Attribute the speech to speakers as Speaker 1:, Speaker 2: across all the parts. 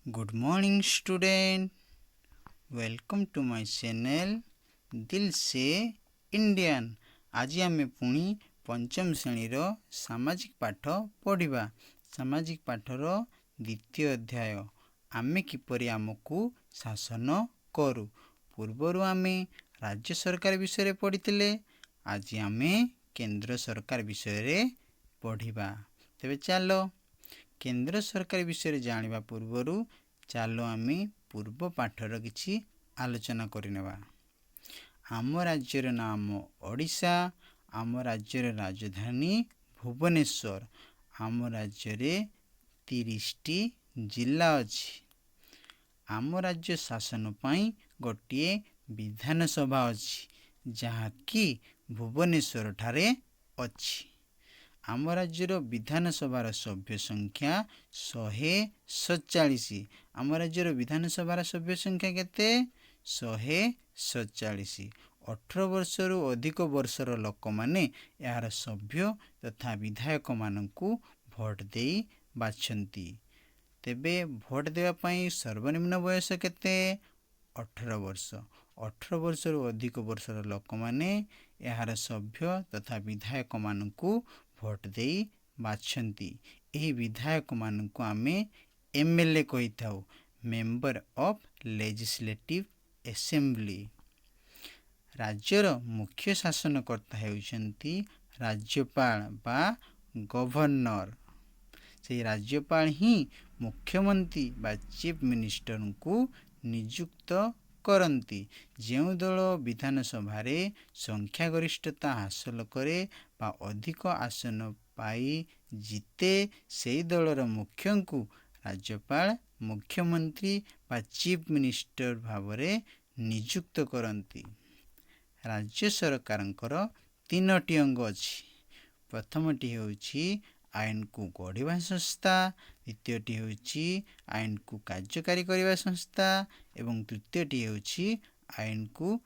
Speaker 1: Good morning student. Welcome to my channel दिल से Indian. आज आमे पुणी पंचम श्रेणीर सामाजिक पाठ पढ़िबा। सामाजिक पाठर द्वितीय अध्याय आमे किपरि आमको शासन करू। पूर्वरु आमे राज्य सरकार विषय पढ़िथिले। आज आमे केंद्र सरकार विषय पढ़िबा। तेबे चलो केंद्र सरकार विषय जानिबा पूर्वरु चलो आमे पूर्व पाठर किछि आलोचना करिनेबा। आम राज्यर नाम ओडिशा। आम राज्यर राजधानी भुवनेश्वर। आम राज्य 30टी जिला अछि। आम राज्य शासन पई गोटिए विधानसभा अछि जहाँकि भुवनेश्वर ठारे अछि। आम राज्यर विधानसभार सभ्य संख्या 147। आम राज्यर विधानसभार सभ्य संख्या केते 147। 18 वर्षरू अधिक वर्षर लोक माने यार सभ्य तथा विधायक मानकू भोट देई बाछंती। तेबे भोट देवा पई सर्वनिम्न बयस केते 18 वर्ष। 18 वर्षरू अधिक वर्षर लोक माने यार सभ्य तथा विधायक मानकू भोट देई बाछंती। एही विधायक मानकू आमे एमएलए कहिथाउ, मेंबर ऑफ लेजिस्लेटिव असेंबली। राज्यर मुख्य शासनकर्ता हेउछंती राज्यपाल बा गवर्नर। से राज्यपाल ही मुख्यमंत्री बा चीफ मिनिस्टर को नियुक्त करती। जो दल विधानसभा संख्या गरिष्ठता हासिल करे बा अधिक आसन पाई जिते से दलर मुख्य को राज्यपाल मुख्यमंत्री बा चीफ मिनिस्टर भावरे नियुक्त करती। राज्य सरकारंकर 3टी अंग अछि। प्रथमटी होउछि आईन को गढ़िबा संस्था, द्वितीयटी होउछि आईन को कार्यकारी करिबा संस्था एवं तृतीयटी होउछि आईन को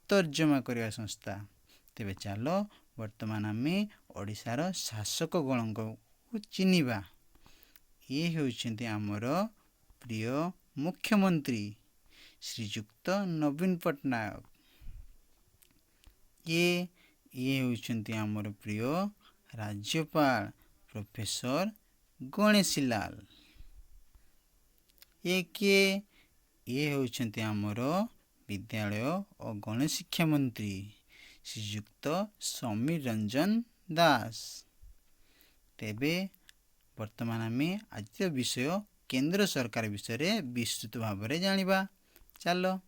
Speaker 1: तर्जमा करिबा संस्था। तेबे चलो वर्तमान आमे ओडिशार शासक गणक को चिनिबा। ये होउछन्ति हमर प्रिय मुख्यमंत्री श्रीयुक्त नवीन पटनायक। ये होउछन्ति हमर प्रिय राज्यपाल प्रोफेसर गणेशीलाल। ये होउछन्ति हमर विद्यालय और गणशिक्षा मंत्री श्रीयुक्त समीर रंजन दास। तेबे वर्तमान आमे आज विषय केंद्र सरकार विषय विस्तृत भाव में जानिबा। चलो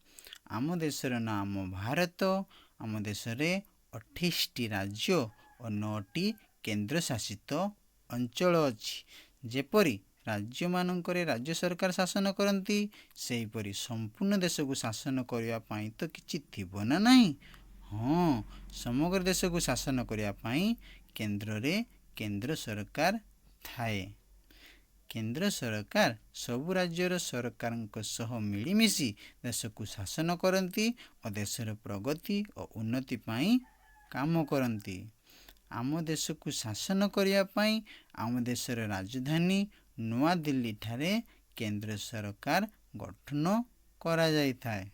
Speaker 1: आम देशर नाम भारत। आम देश रे 28टी राज्य और 9टी केंद्र शासित अंचल अछि। जेपरि राज्य मानकरे राज्य सरकार शासन करती सेहीपरि संपूर्ण देश को शासन करिया पई तो किछि थिबो ना नहीं। हाँ, समग्र देश को शासन करिया पई केंद्र रे केंद्र सरकार थाए। केंद्र सरकार सबु राज्यर सरकारक सह मिलिमिशि देश को शासन करती और देशर प्रगति और उन्नति पई काम करती। आम देश को शासन करिया पई आम देशर राजधानी नवा दिल्ली ठारे केंद्र सरकार गठन करा जाई थाए।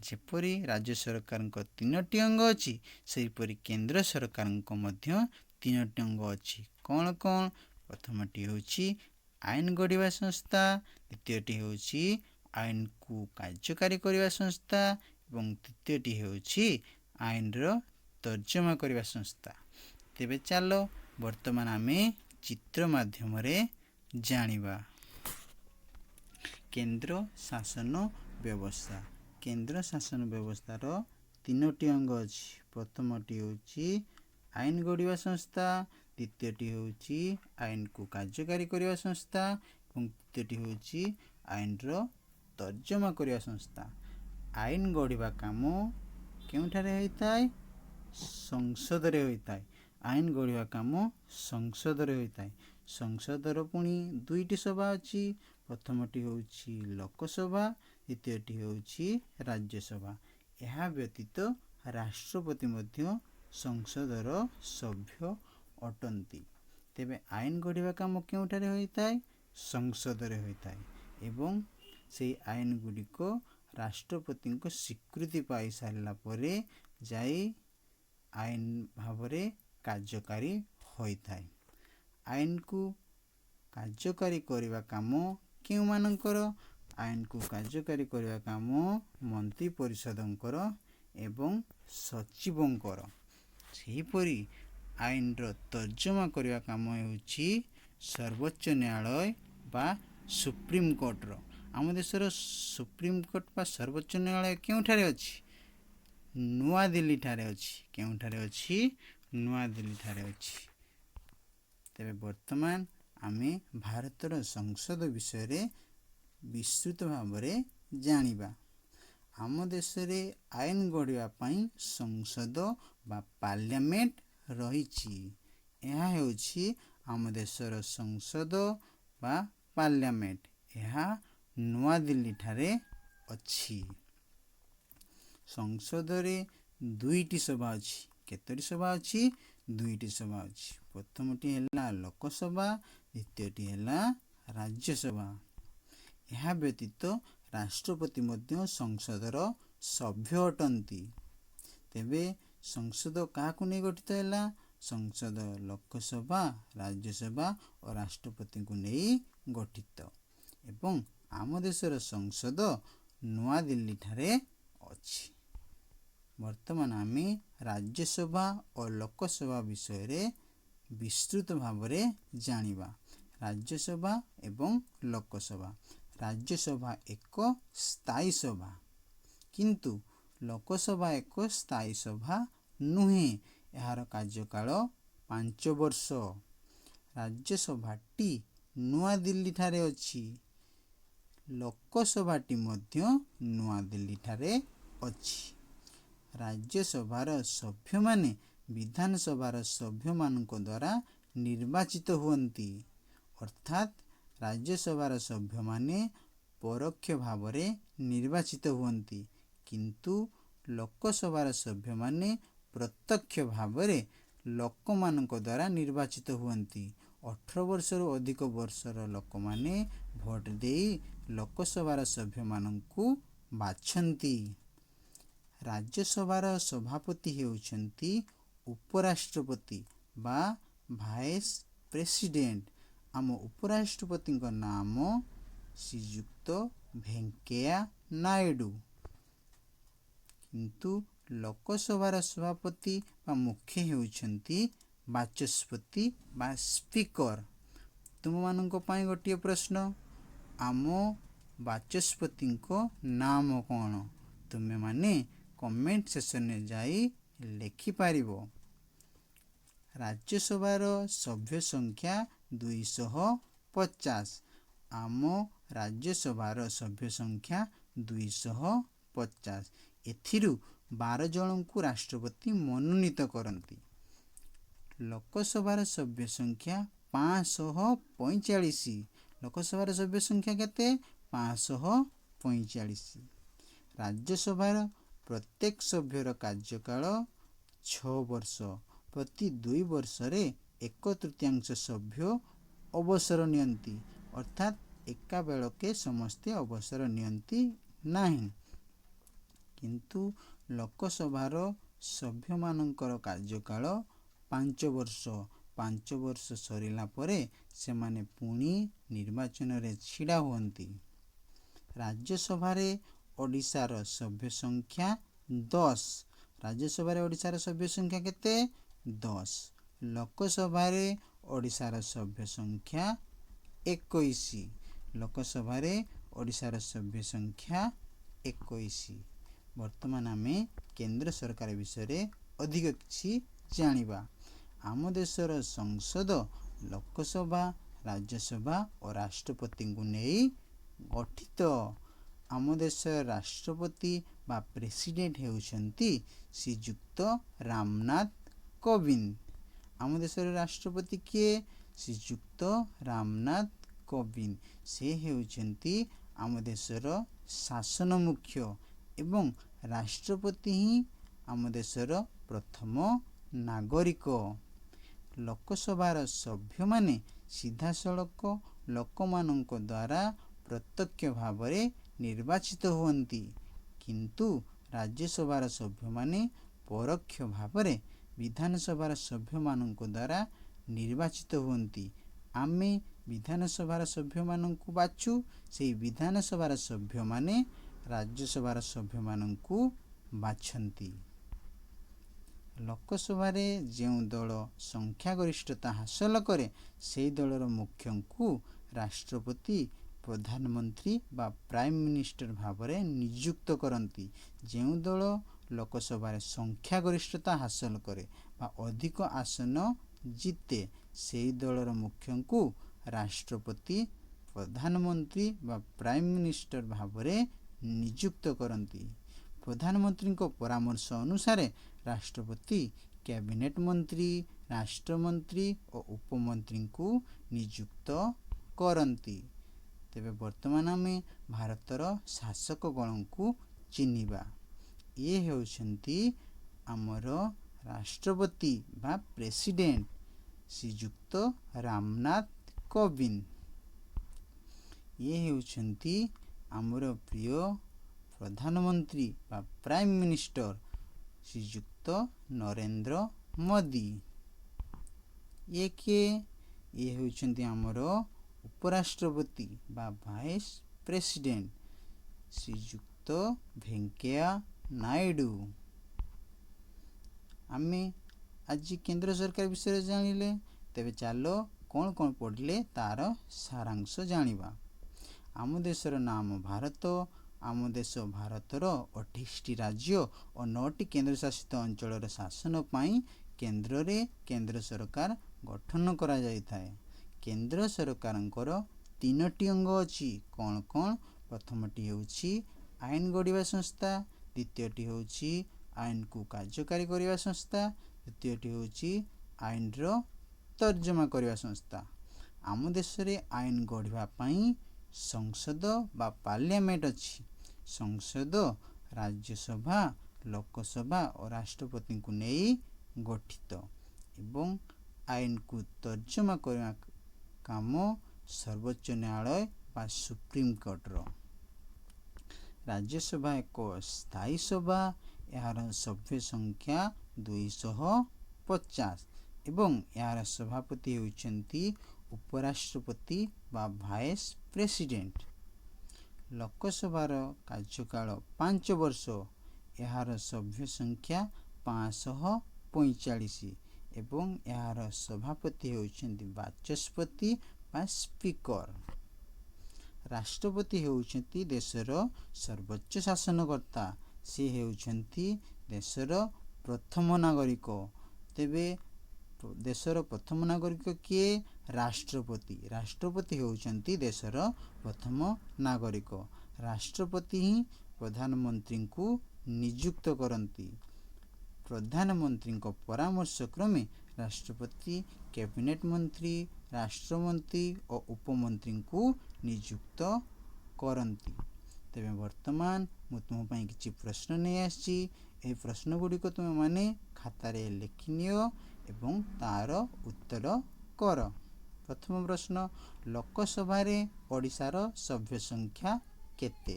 Speaker 1: जेपरि राज्य सरकारक 3टी अंग अछि सेहीपरि केंद्र सरकारक मध्य 3टी अंग अछि। कौन कौन? प्रथमटी होछि आईन गढ़िबा संस्था, द्वितीयटी होछि आईन को कार्यकारी करिबा संस्था एवं तृतीयटी होछि आईन रो तर्जमा करिबा संस्था। तेबे चलो वर्तमान आमे चित्र माध्यम रे जानिबा। केंद्र शासन व्यवस्था। केंद्र शासन व्यवस्थार 3टी अंग अछि। प्रथमटी होछि आईन गढ़िबा संस्था, द्वितीयटी होछि आईन को कार्यकारी करिबा संस्था एवं तृतीयटी होछि आईन रो तर्जमा करिबा संस्था। आईन गढ़िबा काम केउठारे होइताय? संसद रे होइताय। आईन गढ़िबा काम संसद रे होइताय। संसदर पुणी 2टी सभा अछि। प्रथमटी होछि लोकसभा, द्वितीयटी होछि राज्यसभा। यह व्यतीत राष्ट्रपति मध्य संसदर सभ्य अटंती। तेबे आईन गढ़िबा काम केउठारे होइताय? संसद रे होइताय। ଏବଂ ସେହି ଆଇନ ଗୁଡ଼ିକ ରାଷ୍ଟ୍ରପତିଙ୍କ ସ୍ୱୀକୃତି ପାଇସାରିଲା ପରେ ଯାଇ ଆଇନ ଭାବରେ କାର୍ଯ୍ୟକାରୀ ହୋଇଥାଏ। ଆଇନକୁ କାର୍ଯ୍ୟକାରୀ କରିବା କାମ କେଉଁମାନଙ୍କର? ଆଇନକୁ କାର୍ଯ୍ୟକାରୀ କରିବା କାମ ମନ୍ତ୍ରୀ ପରିଷଦଙ୍କର ଏବଂ ସଚିବଙ୍କର। ସେହିପରି ଆଇନର ତର୍ଜମା କରିବା କାମ ହେଉଛି ସର୍ବୋଚ୍ଚ ନ୍ୟାୟାଳୟ ବା ସୁପ୍ରିମକୋର୍ଟର। ଆମ ଦେଶର ସୁପ୍ରିମକୋର୍ଟ ବା ସର୍ବୋଚ୍ଚ ନ୍ୟାୟାଳୟ କେଉଁଠାରେ ଅଛି? ନୂଆଦିଲ୍ଲୀଠାରେ ଅଛି। କେଉଁଠାରେ ଅଛି? ନୂଆଦିଲ୍ଲୀଠାରେ ଅଛି। ତେବେ ବର୍ତ୍ତମାନ ଆମେ ଭାରତର ସଂସଦ ବିଷୟରେ ବିସ୍ତୃତ ଭାବରେ ଜାଣିବା। ଆମ ଦେଶରେ ଆଇନ ଗଢ଼ିବା ପାଇଁ ସଂସଦ ବା ପାର୍ଲିଆମେଣ୍ଟ ରହିଛି। ଏହା ହେଉଛି ଆମ ଦେଶର ସଂସଦ ବା ପାର୍ଲିଆମେଣ୍ଟ। ଏହା ନୂଆଦିଲ୍ଲୀଠାରେ ଅଛି। ସଂସଦରେ ଦୁଇଟି ସଭା ଅଛି। କେତୋଟି ସଭା ଅଛି? ଦୁଇଟି ସଭା ଅଛି। ପ୍ରଥମଟି ହେଲା ଲୋକସଭା, ଦ୍ୱିତୀୟଟି ହେଲା ରାଜ୍ୟସଭା। ଏହା ବ୍ୟତୀତ ରାଷ୍ଟ୍ରପତି ମଧ୍ୟ ସଂସଦର ସଭ୍ୟ ଅଟନ୍ତି। ତେବେ ସଂସଦ କାହାକୁ ନେଇ ଗଠିତ ହେଲା? ସଂସଦ ଲୋକସଭା, ରାଜ୍ୟସଭା ଓ ରାଷ୍ଟ୍ରପତିଙ୍କୁ ନେଇ ଗଠିତ। ଏବଂ ଆମ ଦେଶର ସଂସଦ ନୂଆଦିଲ୍ଲୀଠାରେ ଅଛି। ବର୍ତ୍ତମାନ ଆମେ ରାଜ୍ୟସଭା ଓ ଲୋକସଭା ବିଷୟରେ ବିସ୍ତୃତ ଭାବରେ ଜାଣିବା। ରାଜ୍ୟସଭା ଏବଂ ଲୋକସଭା। ରାଜ୍ୟସଭା ଏକ ସ୍ଥାୟୀ ସଭା, କିନ୍ତୁ ଲୋକସଭା ଏକ ସ୍ଥାୟୀ ସଭା ନୁହେଁ। ଏହାର କାର୍ଯ୍ୟକାଳ 5 ବର୍ଷ। ରାଜ୍ୟସଭାଟି ନୂଆଦିଲ୍ଲୀଠାରେ ଅଛି। ଲୋକସଭାଟି ମଧ୍ୟ ନୂଆଦିଲ୍ଲୀଠାରେ ଅଛି। ରାଜ୍ୟସଭାର ସଭ୍ୟମାନେ ବିଧାନସଭାର ସଭ୍ୟମାନଙ୍କ ଦ୍ୱାରା ନିର୍ବାଚିତ ହୁଅନ୍ତି। ଅର୍ଥାତ୍ ରାଜ୍ୟସଭାର ସଭ୍ୟମାନେ ପରୋକ୍ଷ ଭାବରେ ନିର୍ବାଚିତ ହୁଅନ୍ତି, କିନ୍ତୁ ଲୋକସଭାର ସଭ୍ୟମାନେ ପ୍ରତ୍ୟକ୍ଷ ଭାବରେ ଲୋକମାନଙ୍କ ଦ୍ୱାରା ନିର୍ବାଚିତ ହୁଅନ୍ତି। 18 ବର୍ଷରୁ ଅଧିକ ବର୍ଷର ଲୋକମାନେ ଭୋଟ ଦେଇ ଲୋକସଭାର ସଭ୍ୟମାନଙ୍କୁ ବାଛନ୍ତି। ରାଜ୍ୟସଭାର ସଭାପତି ହେଉଛନ୍ତି ଉପରାଷ୍ଟ୍ରପତି ବା ଭାଇସ୍ ପ୍ରେସିଡେଣ୍ଟ। ଆମ ଉପରାଷ୍ଟ୍ରପତିଙ୍କ ନାମ ଶ୍ରୀଯୁକ୍ତ ଭେଙ୍କୈୟା ନାଇଡୁ। କିନ୍ତୁ ଲୋକସଭାର ସଭାପତି ବା ମୁଖ୍ୟ ହେଉଛନ୍ତି ବାଚସ୍ପତି ବା ସ୍ପିକର। ତୁମମାନଙ୍କ ପାଇଁ ଗୋଟିଏ ପ୍ରଶ୍ନ, ଆମ ବାଚସ୍ପତିଙ୍କ ନାମ କ'ଣ? ତୁମେମାନେ କମେଣ୍ଟ ସେକ୍ସନରେ ଯାଇ ଲେଖିପାରିବ। ରାଜ୍ୟସଭାର ସଭ୍ୟ ସଂଖ୍ୟା 250। ଆମ ରାଜ୍ୟସଭାର ସଭ୍ୟ ସଂଖ୍ୟା 250। ଏଥିରୁ 12 ଜଣଙ୍କୁ ରାଷ୍ଟ୍ରପତି ମନୋନୀତ କରନ୍ତି। ଲୋକସଭାର ସଭ୍ୟ ସଂଖ୍ୟା 545। ଲୋକସଭାର ସଭ୍ୟ ସଂଖ୍ୟା କେତେ? 545। ରାଜ୍ୟସଭାର ପ୍ରତ୍ୟେକ ସଭ୍ୟର କାର୍ଯ୍ୟକାଳ 6 ବର୍ଷ। ପ୍ରତି 2 ବର୍ଷରେ 1/3 ସଭ୍ୟ ଅବସର ନିଅନ୍ତି। ଅର୍ଥାତ୍ ଏକାବେଳକେ ସମସ୍ତେ ଅବସର ନିଅନ୍ତି ନାହିଁ। କିନ୍ତୁ ଲୋକସଭାର ସଭ୍ୟମାନଙ୍କର କାର୍ଯ୍ୟକାଳ 5 ବର୍ଷ। 5 ବର୍ଷ ସରିଲା ପରେ ସେମାନେ ପୁଣି ନିର୍ବାଚନରେ ଛିଡ଼ା ହୁଅନ୍ତି। ରାଜ୍ୟସଭାରେ ଓଡ଼ିଶାର ସଭ୍ୟ ସଂଖ୍ୟା 10। ରାଜ୍ୟସଭାରେ ଓଡ଼ିଶାର ସଭ୍ୟ ସଂଖ୍ୟା କେତେ? 10। ଲୋକସଭାରେ ଓଡ଼ିଶାର ସଭ୍ୟ ସଂଖ୍ୟା 21। ଲୋକସଭାରେ ଓଡ଼ିଶାର ସଭ୍ୟ ସଂଖ୍ୟା 21। ବର୍ତ୍ତମାନ ଆମେ କେନ୍ଦ୍ର ସରକାର ବିଷୟରେ ଅଧିକ କିଛି ଜାଣିବା। ଆମ ଦେଶର ସଂସଦ ଲୋକସଭା, ରାଜ୍ୟସଭା ଓ ରାଷ୍ଟ୍ରପତିଙ୍କୁ ନେଇ ଗଠିତ। ଆମ ଦେଶର ରାଷ୍ଟ୍ରପତି ବା ପ୍ରେସିଡେଣ୍ଟ ହେଉଛନ୍ତି ଶ୍ରୀଯୁକ୍ତ ରାମନାଥ କୋବିନ୍ଦ। ଆମ ଦେଶର ରାଷ୍ଟ୍ରପତି କିଏ? ଶ୍ରୀଯୁକ୍ତ ରାମନାଥ କୋବିନ୍ଦ। ସେ ହେଉଛନ୍ତି ଆମ ଦେଶର ଶାସନ ମୁଖ୍ୟ ଏବଂ ରାଷ୍ଟ୍ରପତି ହିଁ ଆମ ଦେଶର ପ୍ରଥମ ନାଗରିକ। ଲୋକସଭାର ସଭ୍ୟମାନେ ସିଧାସଳଖ ଲୋକମାନଙ୍କ ଦ୍ୱାରା ପ୍ରତ୍ୟକ୍ଷ ଭାବରେ ନିର୍ବାଚିତ ହୁଅନ୍ତି, କିନ୍ତୁ ରାଜ୍ୟସଭାର ସଭ୍ୟମାନେ ପରୋକ୍ଷ ଭାବରେ ବିଧାନସଭାର ସଭ୍ୟମାନଙ୍କ ଦ୍ୱାରା ନିର୍ବାଚିତ ହୁଅନ୍ତି। ଆମେ ବିଧାନସଭାର ସଭ୍ୟମାନଙ୍କୁ ବାଛୁ, ସେହି ବିଧାନସଭାର ସଭ୍ୟମାନେ ରାଜ୍ୟସଭାର ସଭ୍ୟମାନଙ୍କୁ ବାଛନ୍ତି। ଲୋକସଭାରେ ଯେଉଁ ଦଳ ସଂଖ୍ୟାଗରିଷ୍ଠତା ହାସଲ କରେ, ସେହି ଦଳର ମୁଖ୍ୟଙ୍କୁ ରାଷ୍ଟ୍ରପତି ପ୍ରଧାନମନ୍ତ୍ରୀ ବା ପ୍ରାଇମ୍ ମିନିଷ୍ଟର ଭାବରେ ନିଯୁକ୍ତ କରନ୍ତି। ଯେଉଁ ଦଳ ଲୋକସଭାରେ ସଂଖ୍ୟାଗରିଷ୍ଠତା ହାସଲ କରେ ବା ଅଧିକ ଆସନ ଜିତେ, ସେହି ଦଳର ମୁଖ୍ୟଙ୍କୁ ରାଷ୍ଟ୍ରପତି ପ୍ରଧାନମନ୍ତ୍ରୀ ବା ପ୍ରାଇମ୍ ମିନିଷ୍ଟର ଭାବରେ ନିଯୁକ୍ତ କରନ୍ତି। ପ୍ରଧାନମନ୍ତ୍ରୀଙ୍କ ପରାମର୍ଶ ଅନୁସାରେ ରାଷ୍ଟ୍ରପତି କ୍ୟାବିନେଟ୍ ମନ୍ତ୍ରୀ, ରାଷ୍ଟ୍ରମନ୍ତ୍ରୀ ଓ ଉପମନ୍ତ୍ରୀଙ୍କୁ ନିଯୁକ୍ତ କରନ୍ତି। ତେବେ ବର୍ତ୍ତମାନ ଆମେ ଭାରତର ଶାସକଗଣଙ୍କୁ ଚିହ୍ନିବା। ଇଏ ହେଉଛନ୍ତି ଆମର ରାଷ୍ଟ୍ରପତି ବା ପ୍ରେସିଡେଣ୍ଟ ଶ୍ରୀଯୁକ୍ତ ରାମନାଥ କୋବିନ୍ଦ। ଇଏ ହେଉଛନ୍ତି ଆମର ପ୍ରିୟ ପ୍ରଧାନମନ୍ତ୍ରୀ ବା ପ୍ରାଇମ୍ ମିନିଷ୍ଟର ଶ୍ରୀଯୁକ୍ତ ନରେନ୍ଦ୍ର ମୋଦି। ଇଏ କିଏ? ଇଏ ହେଉଛନ୍ତି ଆମର ଉପରାଷ୍ଟ୍ରପତି ବା ଭାଇସ୍ ପ୍ରେସିଡେଣ୍ଟ ଶ୍ରୀଯୁକ୍ତ ଭେଙ୍କୟା ନାଇଡୁ। ଆମେ ଆଜି କେନ୍ଦ୍ର ସରକାର ବିଷୟରେ ଜାଣିଲେ, ତେବେ ଚାଲ କ'ଣ କ'ଣ ପଢ଼ିଲେ ତା'ର ସାରାଂଶ ଜାଣିବା। ଆମ ଦେଶର ନାମ ଭାରତ। ଆମ ଦେଶ ଭାରତର 28ଟି ରାଜ୍ୟ ଓ 9ଟି କେନ୍ଦ୍ରଶାସିତ ଅଞ୍ଚଳର ଶାସନ ପାଇଁ କେନ୍ଦ୍ରରେ କେନ୍ଦ୍ର ସରକାର ଗଠନ କରାଯାଇଥାଏ। କେନ୍ଦ୍ର ସରକାରଙ୍କର 3ଟି ଅଙ୍ଗ ଅଛି। କ'ଣ କ'ଣ? ପ୍ରଥମଟି ହେଉଛି ଆଇନ ଗଢ଼ିବା ସଂସ୍ଥା, ଦ୍ୱିତୀୟଟି ହେଉଛି ଆଇନକୁ କାର୍ଯ୍ୟକାରୀ କରିବା ସଂସ୍ଥା, ତୃତୀୟଟି ହେଉଛି ଆଇନର ତର୍ଜମା କରିବା ସଂସ୍ଥା। ଆମ ଦେଶରେ ଆଇନ ଗଢ଼ିବା ପାଇଁ ସଂସଦ ବା ପାର୍ଲିଆମେଣ୍ଟ ଅଛି। ସଂସଦ ରାଜ୍ୟସଭା, ଲୋକସଭା ଓ ରାଷ୍ଟ୍ରପତିଙ୍କୁ ନେଇ ଗଠିତ ଏବଂ ଆଇନକୁ ତର୍ଜମା କରିବା କାମ ସର୍ବୋଚ୍ଚ ନ୍ୟାୟାଳୟ ବା ସୁପ୍ରିମକୋର୍ଟର। ରାଜ୍ୟସଭା ଏକ ସ୍ଥାୟୀ ସଭା। ଏହାର ସଭ୍ୟ ସଂଖ୍ୟା 250 ଏବଂ ଏହାର ସଭାପତି ହେଉଛନ୍ତି ଉପରାଷ୍ଟ୍ରପତି ବା ଭାଇସ୍ ପ୍ରେସିଡେଣ୍ଟ। ଲୋକସଭାର କାର୍ଯ୍ୟକାଳ 5 ବର୍ଷ। ଏହାର ସଭ୍ୟ ସଂଖ୍ୟା 545 ଏବଂ ଏହାର ସଭାପତି ହେଉଛନ୍ତି ବାଚସ୍ପତି ବା ସ୍ପିକର। ରାଷ୍ଟ୍ରପତି ହେଉଛନ୍ତି ଦେଶର ସର୍ବୋଚ୍ଚ ଶାସନକର୍ତ୍ତା। ସେ ହେଉଛନ୍ତି ଦେଶର ପ୍ରଥମ ନାଗରିକ। ତେବେ ଦେଶର ପ୍ରଥମ ନାଗରିକ କିଏ? ରାଷ୍ଟ୍ରପତି। ରାଷ୍ଟ୍ରପତି ହେଉଛନ୍ତି ଦେଶର ପ୍ରଥମ ନାଗରିକ। ରାଷ୍ଟ୍ରପତି ହିଁ ପ୍ରଧାନମନ୍ତ୍ରୀଙ୍କୁ ନିଯୁକ୍ତ କରନ୍ତି। ପ୍ରଧାନମନ୍ତ୍ରୀଙ୍କ ପରାମର୍ଶ କ୍ରମେ ରାଷ୍ଟ୍ରପତି କ୍ୟାବିନେଟ୍ ମନ୍ତ୍ରୀ, ରାଷ୍ଟ୍ରମନ୍ତ୍ରୀ ଓ ଉପମନ୍ତ୍ରୀଙ୍କୁ ନିଯୁକ୍ତ କରନ୍ତି। ତେବେ ବର୍ତ୍ତମାନ ମୁଁ ତୁମ ପାଇଁ କିଛି ପ୍ରଶ୍ନ ନେଇ ଆସିଛି। ଏହି ପ୍ରଶ୍ନ ଗୁଡ଼ିକ ତୁମେମାନେ ଖାତାରେ ଲେଖିନିଅ ଏବଂ ତା'ର ଉତ୍ତର କର। ପ୍ରଥମ ପ୍ରଶ୍ନ, ଲୋକସଭାରେ ଓଡ଼ିଶାର ସଭ୍ୟ ସଂଖ୍ୟା କେତେ?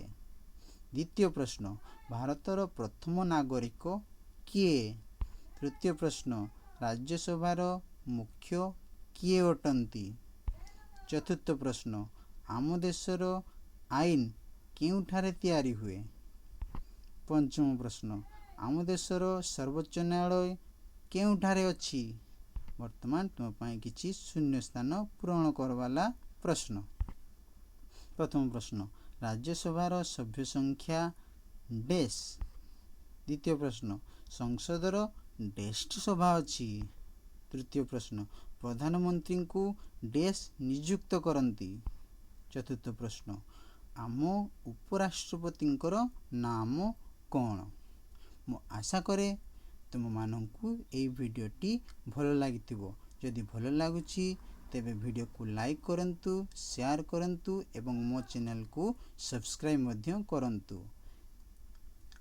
Speaker 1: ଦ୍ୱିତୀୟ ପ୍ରଶ୍ନ, ଭାରତର ପ୍ରଥମ ନାଗରିକ କିଏ? ତୃତୀୟ ପ୍ରଶ୍ନ, ରାଜ୍ୟସଭାର ମୁଖ୍ୟ କିଏ ଅଟନ୍ତି? ଚତୁର୍ଥ ପ୍ରଶ୍ନ, ଆମ ଦେଶର ଆଇନ କେଉଁଠାରେ ତିଆରି ହୁଏ? ପଞ୍ଚମ ପ୍ରଶ୍ନ, ଆମ ଦେଶର ସର୍ବୋଚ୍ଚ ନ୍ୟାୟାଳୟ କେଉଁଠାରେ ଅଛି? ବର୍ତ୍ତମାନ ତୁମ ପାଇଁ କିଛି ଶୂନ୍ୟସ୍ଥାନ ପୂରଣ କରବାଲା ପ୍ରଶ୍ନ। ପ୍ରଥମ ପ୍ରଶ୍ନ, ରାଜ୍ୟସଭାର ସଭ୍ୟ ସଂଖ୍ୟା ଡେସ୍। ଦ୍ୱିତୀୟ ପ୍ରଶ୍ନ, ସଂସଦର ଡେସ୍ଟି ସଭା ଅଛି? ତୃତୀୟ ପ୍ରଶ୍ନ, ପ୍ରଧାନମନ୍ତ୍ରୀଙ୍କୁ ଡେସ୍ ନିଯୁକ୍ତ କରନ୍ତି? ଚତୁର୍ଥ ପ୍ରଶ୍ନ, ଆମ ଉପରାଷ୍ଟ୍ରପତିଙ୍କର ନାମ କ'ଣ? ମୁଁ ଆଶା କରେ ତୁମମାନଙ୍କୁ ଏହି ଭିଡ଼ିଓଟି ଭଲ ଲାଗିଥିବ। ଯଦି ଭଲ ଲାଗୁଛି ତେବେ ଭିଡ଼ିଓକୁ ଲାଇକ୍ କରନ୍ତୁ, ସେୟାର କରନ୍ତୁ ଏବଂ ମୋ ଚ୍ୟାନେଲକୁ ସବସ୍କ୍ରାଇବ୍ ମଧ୍ୟ କରନ୍ତୁ।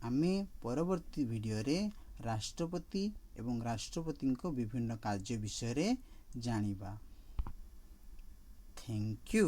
Speaker 1: ଆମେ ପରବର୍ତ୍ତୀ ଭିଡ଼ିଓରେ ରାଷ୍ଟ୍ରପତି ଏବଂ ରାଷ୍ଟ୍ରପତିଙ୍କ ବିଭିନ୍ନ କାର୍ଯ୍ୟ ବିଷୟରେ ଜାଣିବା। Thank you.